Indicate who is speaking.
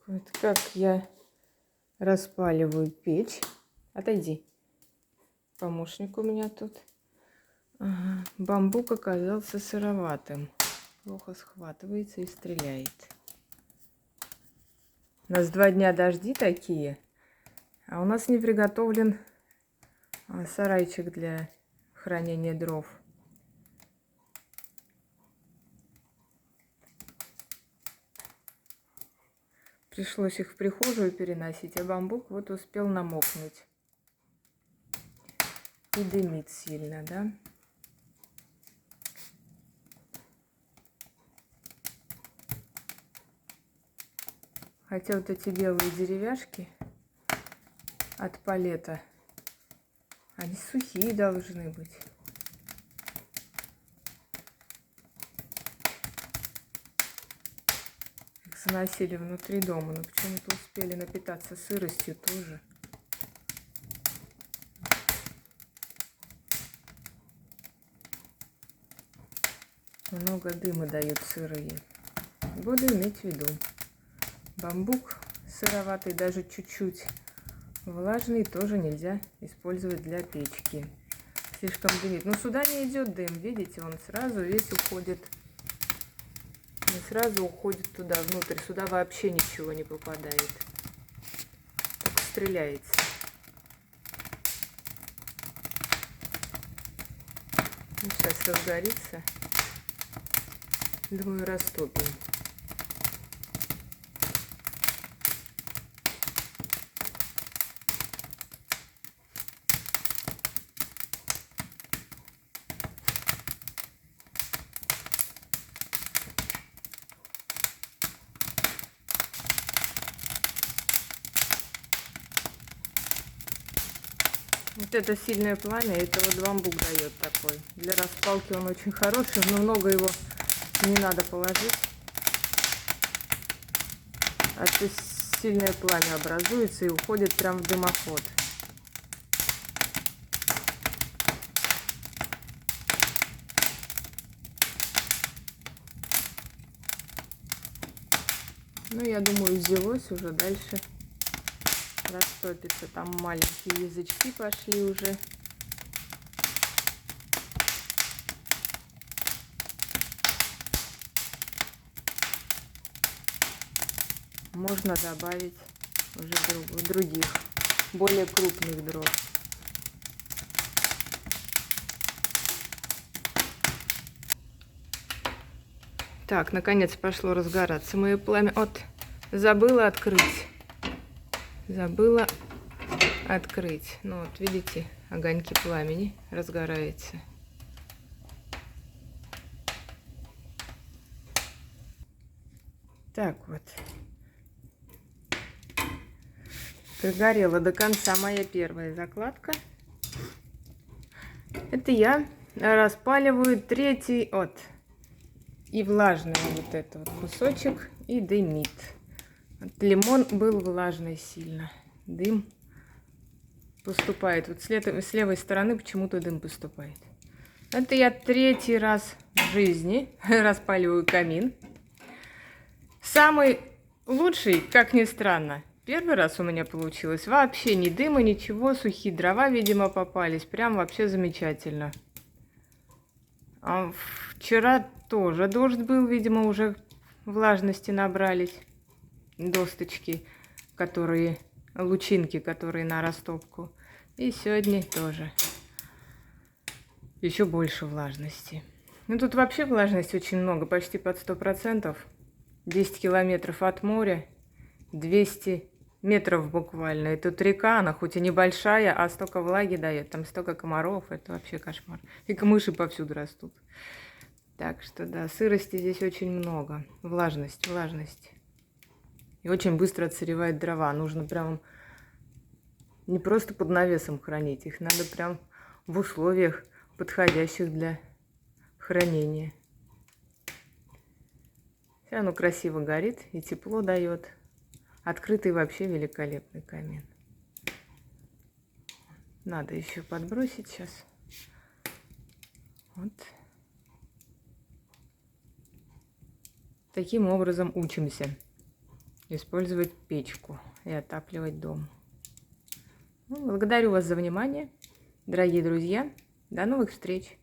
Speaker 1: Вот как я распаливаю печь. Отойди. Помощник у меня тут. Ага. Бамбук оказался сыроватым. Плохо схватывается и стреляет. У нас 2 дня дожди такие, а у нас не приготовлен сарайчик для хранения дров. Пришлось их в прихожую переносить, а бамбук вот успел намокнуть. И дымит сильно, да? Хотя вот эти белые деревяшки от палета, они сухие должны быть. Их заносили внутри дома, но почему-то успели напитаться сыростью тоже. Много дыма дают сырые. Буду иметь в виду. Бамбук сыроватый, даже чуть-чуть влажный, тоже нельзя использовать для печки. Слишком дымит. Но сюда не идет дым, видите, он сразу весь уходит. Он сразу уходит туда, внутрь. Сюда вообще ничего не попадает. Только стреляется. Ну, сейчас разгорится. Думаю, растопим. Вот это сильное пламя, это вот бамбук дает такой. Для распалки он очень хороший, но много его не надо положить. А то сильное пламя образуется и уходит прям в дымоход. Ну, я думаю, взялось уже дальше растопится. Там маленькие язычки пошли уже. Можно добавить уже других, более крупных дров. Так, наконец пошло разгораться мое пламя. Вот, забыла открыть. Забыла открыть. Ну вот, видите, огоньки пламени разгораются. Так вот. Прогорела до конца моя первая закладка. Это я распаливаю третий и влажный вот этот вот кусочек и дымит. Вот лимон был влажный сильно. Дым поступает. Вот с левой стороны почему-то дым поступает. Это я третий раз в жизни распаливаю камин. Самый лучший, как ни странно. Первый раз у меня получилось вообще ни дыма, ничего, сухие дрова, видимо, попались. Прям вообще замечательно. А вчера тоже дождь был, видимо, уже влажности набрались. Досточки, лучинки, которые на растопку. И сегодня тоже. Еще больше влажности. Ну, тут вообще влажности очень много, почти под 100%. 10 километров от моря, 200 метров буквально. И тут река, она хоть и небольшая, а столько влаги дает. Там столько комаров, это вообще кошмар. И камыши повсюду растут. Так что да, сырости здесь очень много. Влажность. И очень быстро отсыревают дрова. Нужно прям не просто под навесом хранить. Их надо прям в условиях, подходящих для хранения. Все оно красиво горит и тепло дает. Открытый вообще великолепный камин. Надо еще подбросить сейчас. Вот. Таким образом учимся. использовать печку и отапливать дом. Ну, благодарю вас за внимание, дорогие друзья. До новых встреч!